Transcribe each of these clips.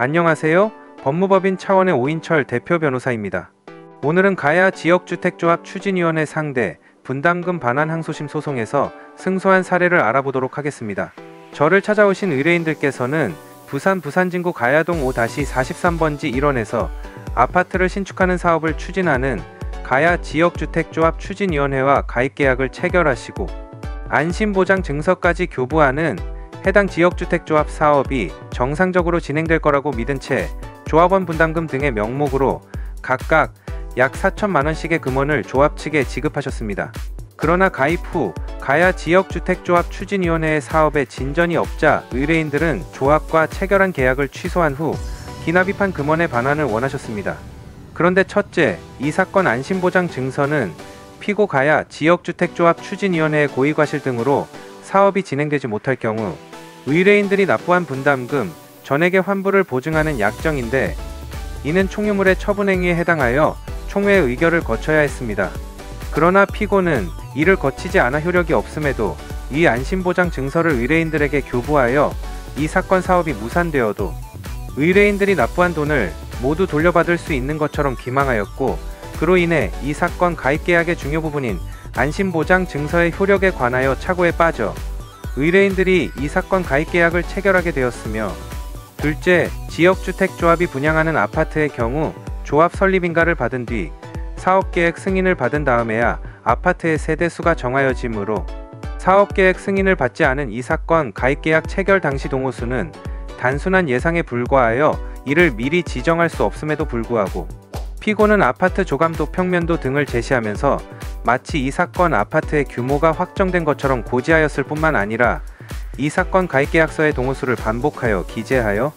안녕하세요. 법무법인 차원의 오인철 대표 변호사입니다. 오늘은 가야 지역주택조합 추진위원회 상대 분담금 반환 항소심 소송에서 승소한 사례를 알아보도록 하겠습니다. 저를 찾아오신 의뢰인들께서는 부산 부산진구 가야동 5-43번지 1원에서 아파트를 신축하는 사업을 추진하는 가야 지역주택조합 추진위원회와 가입계약을 체결하시고 안심보장 증서까지 교부하는 해당 지역주택조합 사업이 정상적으로 진행될 거라고 믿은 채 조합원 분담금 등의 명목으로 각각 약 4천만원씩의 금원을 조합 측에 지급하셨습니다. 그러나 가입 후 가야 지역주택조합 추진위원회의 사업에 진전이 없자 의뢰인들은 조합과 체결한 계약을 취소한 후 기납입한 금원의 반환을 원하셨습니다. 그런데 첫째, 이 사건 안심보장 증서는 피고 가야 지역주택조합 추진위원회의 고의과실 등으로 사업이 진행되지 못할 경우 의뢰인들이 납부한 분담금 전액의 환불을 보증하는 약정인데, 이는 총유물의 처분행위에 해당하여 총회의 의결을 거쳐야 했습니다. 그러나 피고는 이를 거치지 않아 효력이 없음에도 이 안심보장 증서를 의뢰인들에게 교부하여 이 사건 사업이 무산되어도 의뢰인들이 납부한 돈을 모두 돌려받을 수 있는 것처럼 기망하였고, 그로 인해 이 사건 가입계약의 중요 부분인 안심보장 증서의 효력에 관하여 착오에 빠져 의뢰인들이 이 사건 가입계약을 체결하게 되었으며, 둘째, 지역주택조합이 분양하는 아파트의 경우 조합 설립인가를 받은 뒤 사업계획 승인을 받은 다음에야 아파트의 세대수가 정하여지므로 사업계획 승인을 받지 않은 이 사건 가입계약 체결 당시 동호수는 단순한 예상에 불과하여 이를 미리 지정할 수 없음에도 불구하고 피고는 아파트 조감도 평면도 등을 제시하면서 마치 이 사건 아파트의 규모가 확정된 것처럼 고지하였을 뿐만 아니라 이 사건 가입계약서의 동호수를 반복하여 기재하여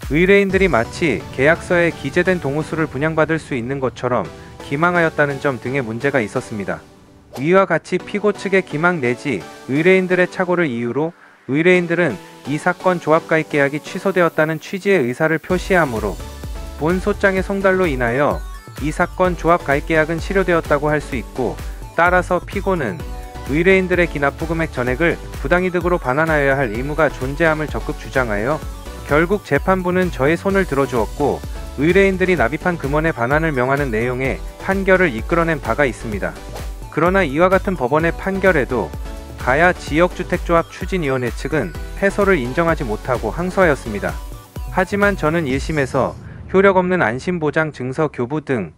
의뢰인들이 마치 계약서에 기재된 동호수를 분양받을 수 있는 것처럼 기망하였다는 점 등의 문제가 있었습니다. 위와 같이 피고 측의 기망 내지 의뢰인들의 착오를 이유로 의뢰인들은 이 사건 조합가입계약이 취소되었다는 취지의 의사를 표시하므로 본 소장의 송달로 인하여 이 사건 조합가입계약은 실효되었다고 할 수 있고, 따라서 피고는 의뢰인들의 기납부금액 전액을 부당이득으로 반환하여야 할 의무가 존재함을 적극 주장하여 결국 재판부는 저의 손을 들어주었고 의뢰인들이 납입한 금원의 반환을 명하는 내용의 판결을 이끌어낸 바가 있습니다. 그러나 이와 같은 법원의 판결에도 가야 지역주택조합 추진위원회 측은 패소를 인정하지 못하고 항소하였습니다. 하지만 저는 1심에서 효력 없는 안심보장 증서 교부 등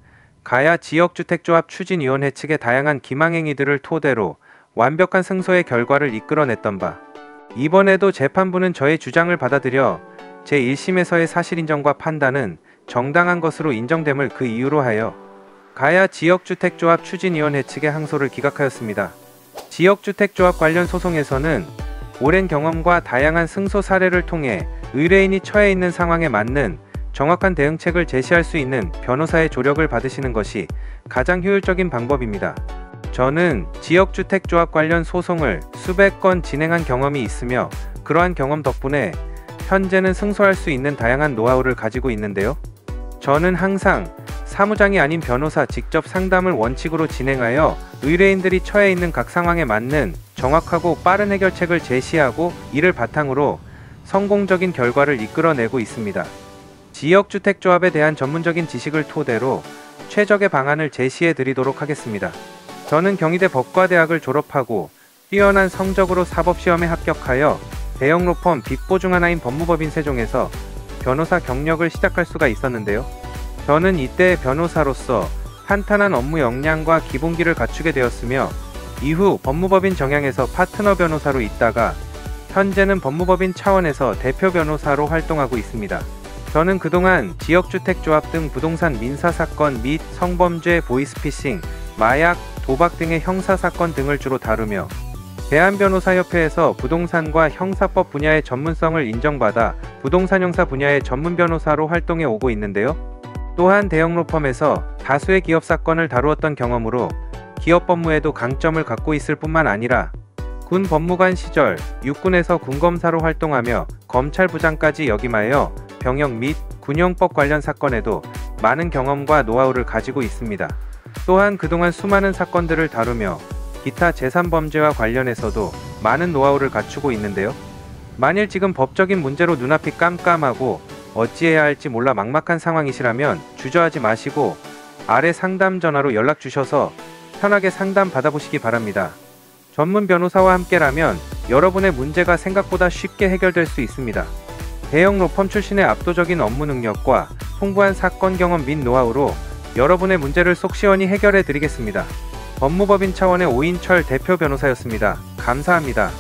가야 지역주택조합 추진위원회 측의 다양한 기망행위들을 토대로 완벽한 승소의 결과를 이끌어냈던 바, 이번에도 재판부는 저의 주장을 받아들여 제1심에서의 사실인정과 판단은 정당한 것으로 인정됨을 그 이유로 하여 가야 지역주택조합 추진위원회 측의 항소를 기각하였습니다. 지역주택조합 관련 소송에서는 오랜 경험과 다양한 승소 사례를 통해 의뢰인이 처해 있는 상황에 맞는 정확한 대응책을 제시할 수 있는 변호사의 조력을 받으시는 것이 가장 효율적인 방법입니다. 저는 지역주택조합 관련 소송을 수백 건 진행한 경험이 있으며 그러한 경험 덕분에 현재는 승소할 수 있는 다양한 노하우를 가지고 있는데요. 저는 항상 사무장이 아닌 변호사 직접 상담을 원칙으로 진행하여 의뢰인들이 처해 있는 각 상황에 맞는 정확하고 빠른 해결책을 제시하고 이를 바탕으로 성공적인 결과를 이끌어내고 있습니다. 지역주택조합에 대한 전문적인 지식을 토대로 최적의 방안을 제시해 드리도록 하겠습니다. 저는 경희대 법과대학을 졸업하고 뛰어난 성적으로 사법시험에 합격하여 대형 로펌 빅4 중 하나인 법무법인 세종에서 변호사 경력을 시작할 수가 있었는데요. 저는 이때 변호사로서 탄탄한 업무 역량과 기본기를 갖추게 되었으며 이후 법무법인 정양에서 파트너 변호사로 있다가 현재는 법무법인 차원에서 대표 변호사로 활동하고 있습니다. 저는 그동안 지역주택조합 등 부동산 민사사건 및 성범죄, 보이스피싱, 마약, 도박 등의 형사사건 등을 주로 다루며 대한변호사협회에서 부동산과 형사법 분야의 전문성을 인정받아 부동산 형사 분야의 전문 변호사로 활동해 오고 있는데요. 또한 대형 로펌에서 다수의 기업 사건을 다루었던 경험으로 기업 법무에도 강점을 갖고 있을 뿐만 아니라 군 법무관 시절 육군에서 군검사로 활동하며 검찰부장까지 역임하여 병역 및 군용법 관련 사건에도 많은 경험과 노하우를 가지고 있습니다. 또한 그동안 수많은 사건들을 다루며 기타 재산범죄와 관련해서도 많은 노하우를 갖추고 있는데요. 만일 지금 법적인 문제로 눈앞이 깜깜하고 어찌해야 할지 몰라 막막한 상황이시라면 주저하지 마시고 아래 상담 전화로 연락 주셔서 편하게 상담 받아보시기 바랍니다. 전문 변호사와 함께라면 여러분의 문제가 생각보다 쉽게 해결될 수 있습니다. 대형 로펌 출신의 압도적인 업무 능력과 풍부한 사건 경험 및 노하우로 여러분의 문제를 속 시원히 해결해 드리겠습니다. 법무법인 차원의 오인철 대표 변호사였습니다. 감사합니다.